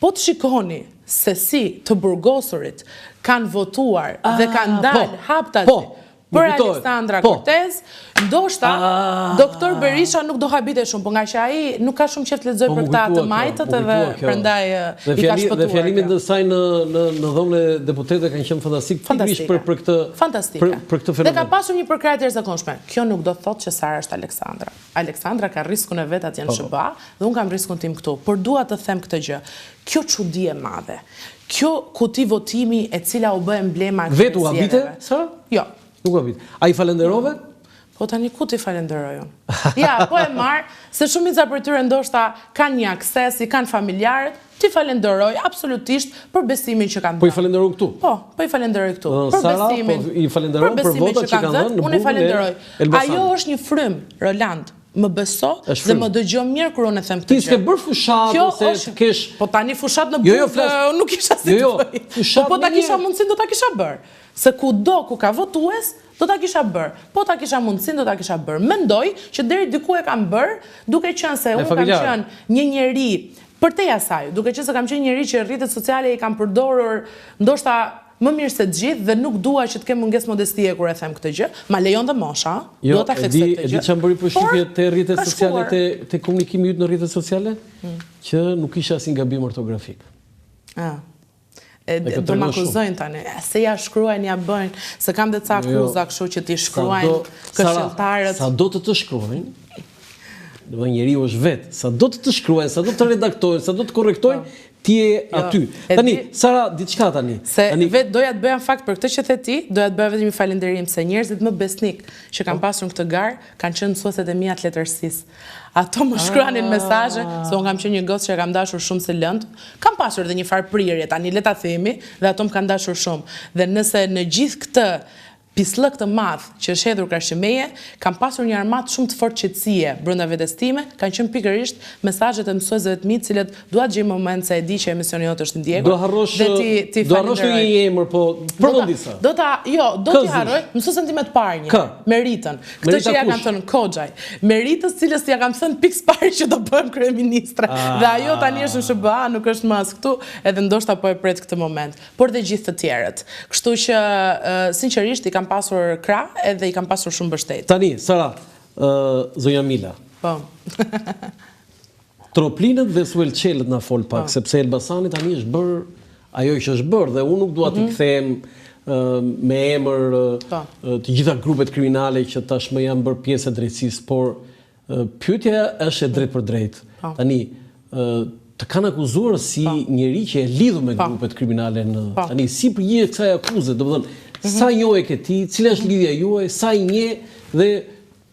po të shikoni se si të burgosurit kanë votuar dhe kanë dalë haptazi për Aleksandra Cortez, ndoshta doktor Berisha nuk do habite shumë, po nga që ai nuk ka shumë qef të lexoj për këta të majtët edhe prandaj i ka shpëtuar. Dhe fjalimet e saj në dhomën e deputetëve kanë qenë fantastik për këtë fenomen. Dhe ka pasur një përkrahje të jashtëzakonshme. Kjo nuk do të thotë që Sara është Aleksandra. Aleksandra ka riskun e vet atje në SBA dhe unë kam riskun tim këtu. Por dua të them këtë gjë. Kjo çudi e madhe. Kjo kuti votimi e cila u bë emblema e vetu habite, Sara? Jo. Nuk habite. A i falenderove? Po tani ku ti falenderoj unë? Ja, po e marr, se shumica për tyre ndoshta kanë një akses, i kanë familjarët, ti falenderoj absolutisht për besimin që kanë dhënë. Po i falenderoj këtu? Po i falenderoj këtu. Për besimin. Po i falenderoj për votat që kanë dhënë në unë i falenderoj. Ajo është një frym, Roland. Më beso dhe më dëgjo mirë kur unë e them këtë gjë. Ti s'ke bërë fushat ose të kesh... Po tani fushat në bukë, nuk isha si të bëj. Po ta kisha mundësin, do ta kisha bërë. Se kudo ku ka votues, do ta kisha bërë. Po ta kisha mundësin, do ta kisha bërë. Mendoj që deri diku e kam bërë, duke qenë se unë kam qenë një njeri përtej asaj, duke qenë se kam qenë një njeri që rrjetet sociale i kam përdorur ndoshta më mirë se të gjithë dhe nuk dua që të kem mungesë modestie kur e them këtë gjë, ma lejon dhe mosha, do ta theksoj këtë gjë. E di çfarë bëri përshtypje te rrjetet sociale, te komunikimi yt në rrjetet sociale, që nuk kisha asnjë gabim ortografik. Do më akuzojnë tani, se ja shkruajnë, ja bëjnë, se kam dhe ca akuza kështu që ti shkruajnë këshilltarët. Sa do të shkruajnë, do njeriu është vetë, sa do të shkruajnë, sa do të redaktojnë, sa do të korrektojnë, ti je aty. Tani, Sara, diçka tani. Se vetë doja të bëja në fakt për këtë që the ti, doja të bëja vetëm një falënderim se njerëzit më besnik që kanë pasur këtë garë, kanë qenë mësueset e mia të letërsisë. Ato më shkruanin mesazhe, se unë kam qenë një gocë që kam dashur shumë se lëndë. Kam pasur edhe një farë prirje, tani le ta themi, dhe ato më kanë dashur shumë. Dhe nëse në gjithë këtë pislëk të madh që është hedhur Krashëmeje, kam pasur një armatë shumë të fortë qetësie brenda vetes time, kanë qenë pikërisht mesazhet e mësuesve të mi, të cilët dua të gjej moment se e di që emisioni jot është ndjekur. Do harrosh një emër, po përmend disa. Do t'i harroj mësuesen time të parë një, Meritën. Këtë që ja kam thënë Koxhaj. Meritës, cilës ja kam thënë pikë parë që do bëhem kryeministre. Dhe ajo tani është në SBA, nuk është më as këtu, edhe ndoshta po e pret këtë moment. Por dhe gjithë të tjerët. Kështu që sinqerisht i kam pasur krah edhe i kam pasur shumë mbështetje. Tani, Sara, zonja Mila. Po. Troplinët dhe suelçelët na fol pak, sepse Elbasani tani është bërë ajo që është bërë dhe unë nuk dua t'i kthehem me emër të gjitha grupet kriminale që tashmë janë bërë pjesë e drejtësisë, por pyetja është e drejtë për drejtë. Tani, të kanë akuzuar si njeri që e lidhur me grupet kriminale tani si përgjigjet kësaj akuze, domethënë sa njohje ke ti, cila është lidhja juaj, sa i njeh dhe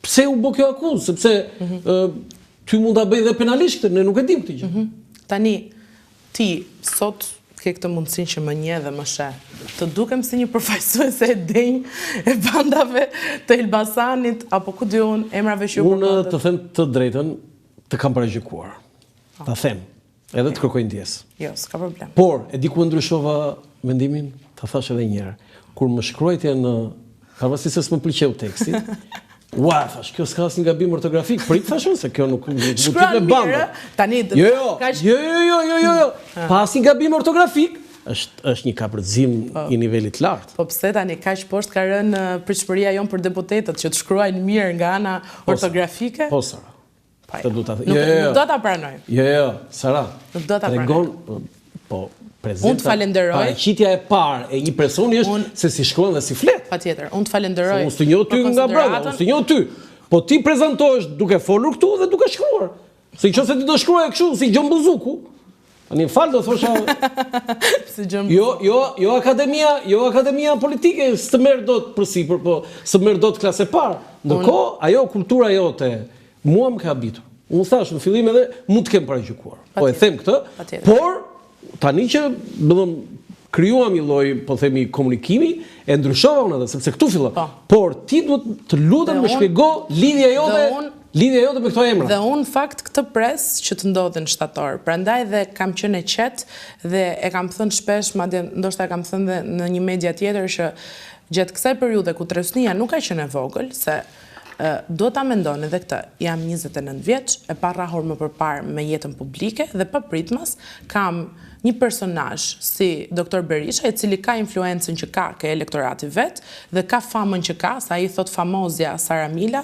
pse u bë kjo akuzë, sepse ty mund ta bëj dhe penalisht këtë, ne nuk e dim këtë gjë. Tani ti sot ke këtë mundësinë që më njeh dhe më sheh. Të dukem si një përfaqësuese e denjë e bandave të Elbasanit apo ku di unë, emrave që unë të them të drejtën, të kam paraqykuar. Ta them, edhe të kërkoj ndjes. Jo, s'ka problem. Por, e di ku ndryshova mendimin, ta thash edhe një herë. Kur më shkruajtje në pavarësisht se s'më pëlqeu teksti, ua, thash, kjo s'ka asnjë gabim ortografik, prit thashun se kjo nuk mund të bëj banda. Tani Jo. Pa asnjë gabim ortografik, është një kapërcim i nivelit lartë. Po pse tani kaq poshtë ka rënë pritshmëria jon për deputetët që të shkruajnë mirë nga ana ortografike? Po, Sara. Nuk do ta pranoj. Jo, Sara. Nuk do ta pranoj. Po, unë të falenderoj. Paraqitja e parë e një personi është se si shkruan dhe si flet. Patjetër, unë të falenderoj. Unë të njoh ty nga brenda, unë të njoh ty. Po ti prezantohesh duke folur këtu dhe duke shkruar. Se nëse ti do shkruaje kështu si Gjon Buzuku, tani fal do thosha si Gjon. Jo akademia politike s'të merr dot përsipër, po s'të merr dot klasë e parë. Ndërkohë, ajo kultura jote mua më ka habitur. Unë thash në fillim edhe mund të kem paraqykuar. Po e them këtë, por tani që krijuam një lloj, po themi, komunikimi, e ndryshova unë edhe, sepse këtu fillon. Por ti duhet të lutem më shpjego lidhja jote me këto emra. Dhe unë fakt këtë pres që të ndodhin shtator. Prandaj dhe kam qenë e qetë dhe e kam thënë shpesh, madje ndoshta e kam thënë dhe në një media tjetër që gjatë kësaj periudhe ku trosnia nuk ka qenë e vogël, se Do ta mendoni edhe këtë, jam 29 vjeç, e pa rrahur më përpara me jetën publike dhe pa pritmas kam një personazh si Dr. Berisha, i cili ka influencën që ka elektorati vet dhe ka famën që ka, sa ai thot famozja Sara Mile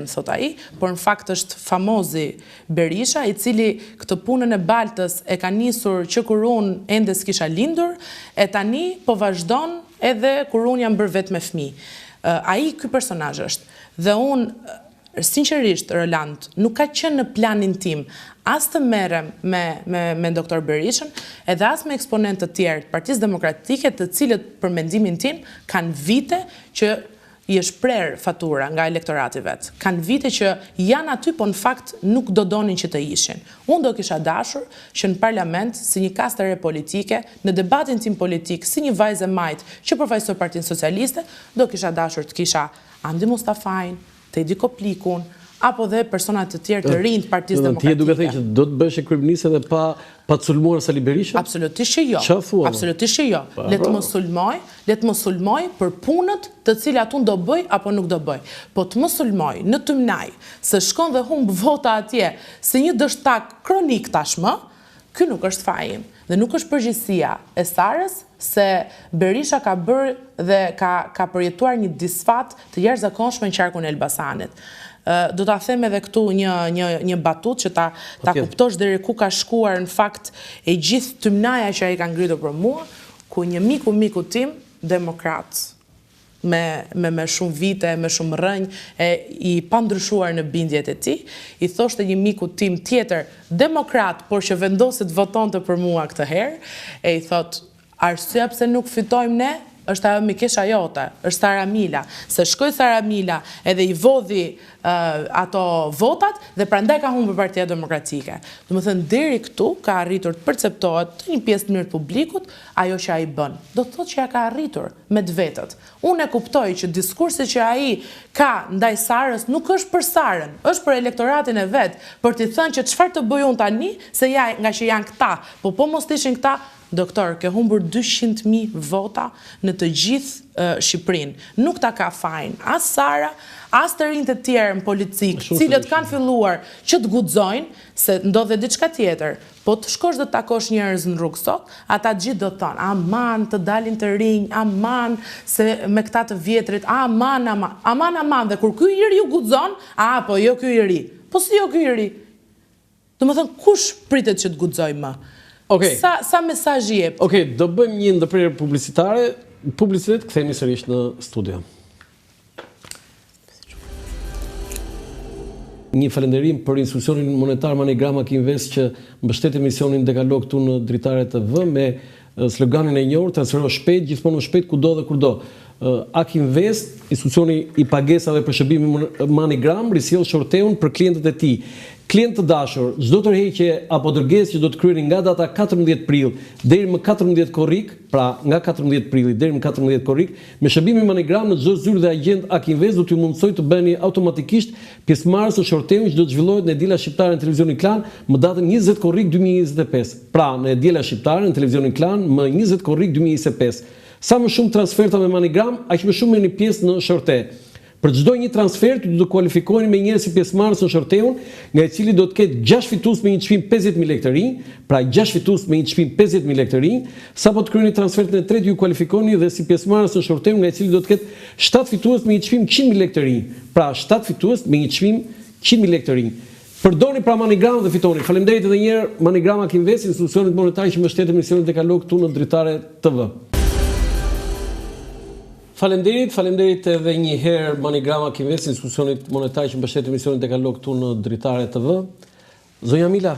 më thot ai, por në fakt është famozi Berisha, i cili këtë punën e baltës e ka nisur që kur unë ende s'kisha lindur, e tani po vazhdon edhe kur unë jam bërë vetë me fëmijë. Ai ky personazh është. Dhe unë sinqerisht, Roland, nuk ka qenë në planin tim as të merrem me Dr. Berishën, edhe as me eksponentë të tjerë të Partisë Demokratike, të cilët për mendimin tim kanë vite që i është prerë fatura nga elektorati vet. Kanë vite që janë aty, po në fakt nuk do donin që të ishin. Unë do kisha dashur që në parlament, si një kastëre politike, në debatin tim politik, si një vajzë e majtë që përfaqësoj Partinë Socialiste, do kisha dashur të kisha Andi Mustafajin, Tedi Koplikun, apo dhe personat të tjerë të rinj të Partisë Demokratike. Ti duke thënë që do të bësh kryeministre dhe pa të sulmuar Sali Berisha? Absolutisht që jo. Çfarë thua? Absolutisht që jo. Le të më sulmoj për punët të cilat unë do bëj apo nuk do bëj. Po të më sulmoj në Tymnaj, se shkon dhe humb vota atje, si një dështak kronik tashmë, ky nuk është faji im. Dhe nuk është përgjegjësia e Sarës, se Berisha ka bërë dhe ka përjetuar një disfat të jashtëzakonshme në qarkun e Elbasanit. Do ta them edhe këtu një batut që ta kuptosh deri ku ka shkuar në fakt e gjithë Tymnaja që ai ka ngritur për mua, ku një miku tim, demokrat, me shumë vite, me shumë rënjë, i pandryshuar në bindjet e tij, i thoshte një miku tim tjetër, demokrat, por që vendoset votonte për mua këtë herë, e i thot, arsyeja pse nuk fitojmë ne, është ajo mikesha jote, është Sara Mila, se shkoi Sara Mila edhe i vodhi ato votat dhe prandaj ka humbur Partia Demokratike. Domethënë deri këtu ka arritur të perceptohet të një pjesë të mirë të publikut ajo që ai bën. Do të thotë që ja ka arritur me të vetët. Unë e kuptoj që diskursi që ai ka ndaj Sarës nuk është për Sarën, është për elektoratin e vet, për t'i thënë që çfarë të bëj unë tani, se nga që janë këta, po mos ishin këta. Doktor, ke humbur 200.000 vota në të gjithë Shqipërinë. Nuk ta ka fajin as Sara, as të rinjtë të tjerë në politikë, cilët kanë filluar që të guxojnë se ndodhe diçka tjetër. Po të shkosh dhe të takosh njerëz në rrugë sot, ata gjithë do të thonë, aman të dalin të rinj, aman se me këta të vjetrit, aman, dhe kur ky i ri u guxon, po jo ky i ri. Po si jo ky i ri? Domethënë kush pritet që të guxoj më? Sa mesazh jep? Do bëjmë një ndërprerje publicitare, publicitet, kthehemi sërish në studio. Një falënderim për institucionin monetar Manigrama Kinvest që mbështet emisionin Dekalog këtu në Dritare TV me sloganin e njohur, transfero shpejt, gjithmonë shpejt, kudo dhe kurdo. Akinvest, institucioni i pagesave për shërbimi Manigram, risjell shorteun për klientët e tij. Klient të dashur, çdo tërheqje apo dërgesë që do të kryeni nga data 14 prill deri më 14 korrik, pra nga 14 prilli deri më 14 korrik, me shërbimin Manigram në çdo zyrë dhe agjent Akinvest do t'ju mundsoj të bëheni automatikisht pjesëmarrës në shorteun që do të zhvillohet në Diela Shqiptare në Televizionin Klan më datën 20 korrik 2025. Pra, në Diela Shqiptare në Televizionin Klan më 20 korrik 2025. Sa më shumë transferta me Manigram, aq më shumë merrni pjesë në shorte. Për çdo një transfer ju do të kualifikoheni me njerëz si pjesëmarrës në shorteun, nga i cili do të ketë 6 fitues me një çmim 50.000 lekë të rinj, pra 6 fitues me një çmim 50.000 lekë të rinj, sapo të kryeni transfertin e tretë ju kualifikoheni dhe si pjesëmarrës në shorteun, nga i cili do të ketë 7 fitues me një çmim 100.000 lekë të rinj, pra 7 fitues me një çmim 100.000 lekë të rinj. Përdorni pra Manigram dhe fitoni. Faleminderit edhe një herë Manigrama Kinvest, institucionit monetar që mbështet emisionin Dekalog këtu në Dritare TV. Faleminderit edhe një herë Manigrama Kinvest, institucionit monetar që mbështet emisionin Dekalog këtu në Dritare TV. Zonja Mila,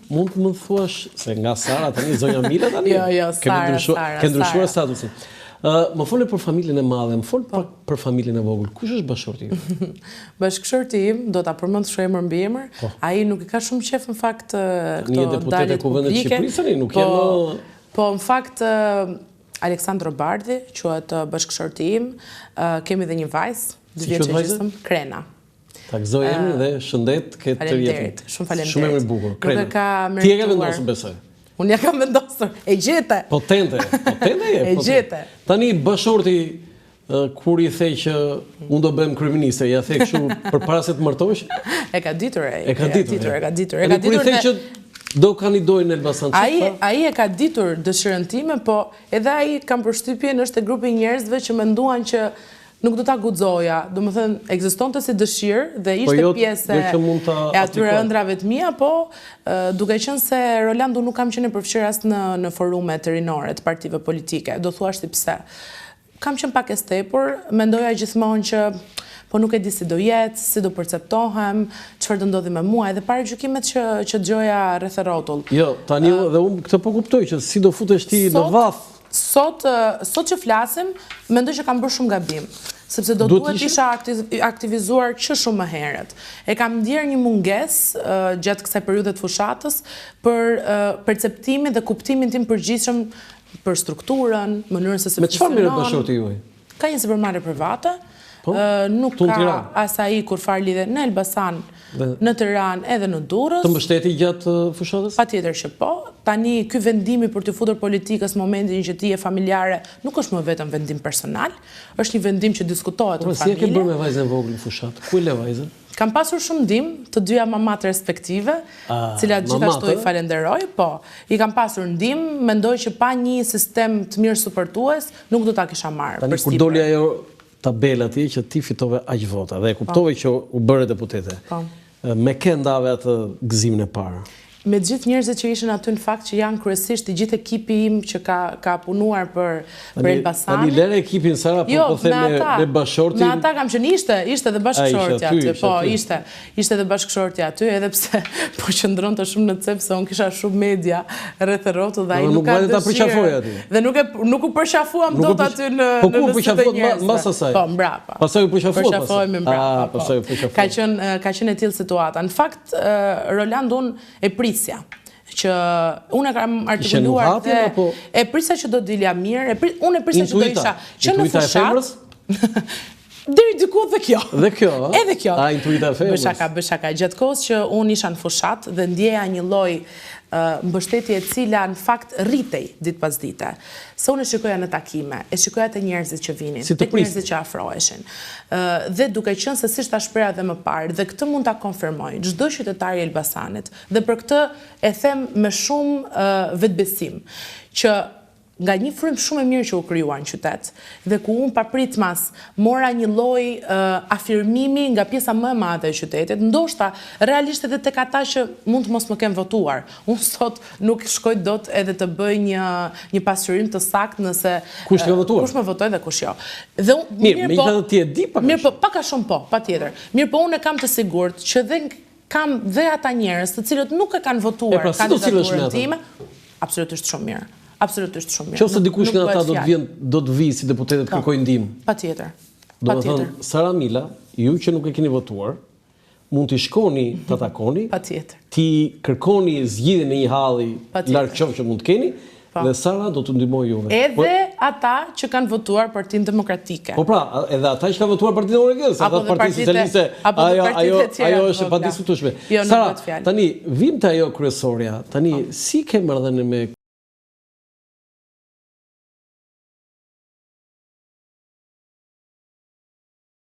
mund të më thuash se nga Sara tani Zonja Mila tani? Jo, Sara. Ke ndryshuar statusin. Më folë për familjen e madhe, më folë për familjen e vogël. Kush është bashkëshorti im? Bashkëshorti im, do ta përmend shemër mbi emër. Ai nuk i ka shumë qef në fakt këto dalje publike. Po në fakt Aleksandro Bardhi, quhet bashkëshorti im, kemi dhe një vajzë, 2 vjeçërisëm, Krena. Ta gëzoj emrin dhe shëndet këtë të rjetën. Shumë faleminderit. Shumë emri bukur, Krena. Ti e ke vendosur, besoj. Unë ja kam vendosur, e gjete. Potente je. E gjete. Tani bashkëshorti kur i the që unë do bëhem kryeministe, ja the kështu përpara se të martohesh? E ka ditur ai. E ka ditur. Kur i the që do kandidojë në Elbasan. Ai e ka ditur dëshirën time, po edhe ai kam përshtypjen është e grupi njerëzve që menduan që nuk do ta guxoja. Domethënë ekzistonte si dëshirë dhe ishte pjesë e atyre ëndrave të mia, po duke qenë se Rolandu nuk kam qenë përfshirë as në forume të rinore të partive politike. Do thuash ti pse? Kam qenë pak e stepur, mendoja gjithmonë që po nuk e di si do jetë, si do perceptohem, çfarë do ndodhi me mua, edhe para gjykimet që dëgjoja rreth e rrotull. Jo, tani edhe unë këtë po kuptoj që si do futesh ti në vath. Sot që flasim, mendoj që kam bërë shumë gabim, sepse do duhet isha aktivizuar që shumë më herët. E kam ndjerë një mungesë gjatë kësaj periudhe të fushatës për perceptimin dhe kuptimin tim përgjithshëm për strukturën, mënyrën se si me çfarë merret bashkëtorti juaj? Ka një supermarket private, nuk ka asaj kur fare lidhje në Elbasan, në Tiranë edhe në Durrës. Të mbështeti gjatë fushatës? Patjetër që po. Tani ky vendimi për të futur politikës momentin që ti je familjare nuk është më vetëm vendim personal, është një vendim që diskutohet në familje. Si e ke bërë me vajzën vogël në fushat? Ku e le vajzën? Kam pasur shumë ndihmë të dyja mamat respektive, cilat gjithashtu i falenderoj, po. I kam pasur ndihmë, mendoj që pa një sistem të mirë suportues, nuk do ta kisha marrë. Tani kur doli ajo tabela atje që ti fitove aq vota dhe e kuptove që u bëre deputete. Me kë ndave atë gëzimin e parë? Me gjithë njerëzit që ishin aty në fakt që janë kryesisht i gjithë ekipi im që ka punuar për Elbasanin. Tani lere ekipin Sara, po them me bashkëshortin. Me ata kam qenë ishte dhe bashkëshorti aty. Po, ishte dhe bashkëshorti aty, edhe pse po qëndronte shumë në cep se unë kisha shumë media rreth e rrotull dhe ai nuk ka dëshirë. Dhe nuk u përqafuam dot aty në Po ku u përqafuat mbas asaj? Po, mbrapa. Pastaj u përqafuat. Përqafohemi mbrapa. Ka qenë e tillë situata. Në fakt Rolandun e prisja, që unë e kam artikuluar dhe e prisja që do dilja mirë, unë e prisja që do isha që në fushat, deri diku dhe kjo. Dhe kjo, edhe kjo. A intuita e femrës. Bëshaka. Gjatë kohës që unë isha në fushat dhe ndjeja një lloj mbështetje e cila në fakt rritej ditë pas dite. Se unë e shikoja në takime, e shikoja të njerëzit që vinin, të njerëzit që afroheshin. Dhe duke qenë se si ta shpreha dhe më parë, dhe këtë mund ta konfirmoj çdo qytetar i Elbasanit, dhe për këtë e them me shumë vetbesim, që nga një frym shumë e mirë që u krijuar në qytet, dhe ku unë papritmas mora një lloj afirmimi nga pjesa më e madhe e qytetit, ndoshta realisht edhe tek ata që mund të mos më kenë votuar. Unë sot nuk shkoj dot edhe të bëj një pasqyrim të saktë nëse kush ka votuar, kush më votoi dhe kush jo. Dhe mirë, megjithatë ti e di pak. Mirë, po pak a shumë po, patjetër. Mirë, po unë kam të sigurt që kam dhe ata njerëz të cilët nuk e kanë votuar kandidaturën time, absolutisht shumë mirë. Absolutisht shumë mirë. Qofse dikush nga ata do të vijë si deputet të kërkojë ndihmë. Patjetër. Do të thonë Sara Mila, ju që nuk e keni votuar, mund të shkoni ta takoni. Patjetër. Ti kërkoni zgjidhjen e një halli larg qoftë që mund të keni. Dhe Sara do të ndihmojë juve. Edhe ata që kanë votuar Partinë Demokratike. Po pra, edhe ata që kanë votuar Partinë Demokratike, se ata Partia Socialiste, ajo është pa diskutueshme. Sara, tani vim te ajo kryesorja. Tani si ke marrëdhënie me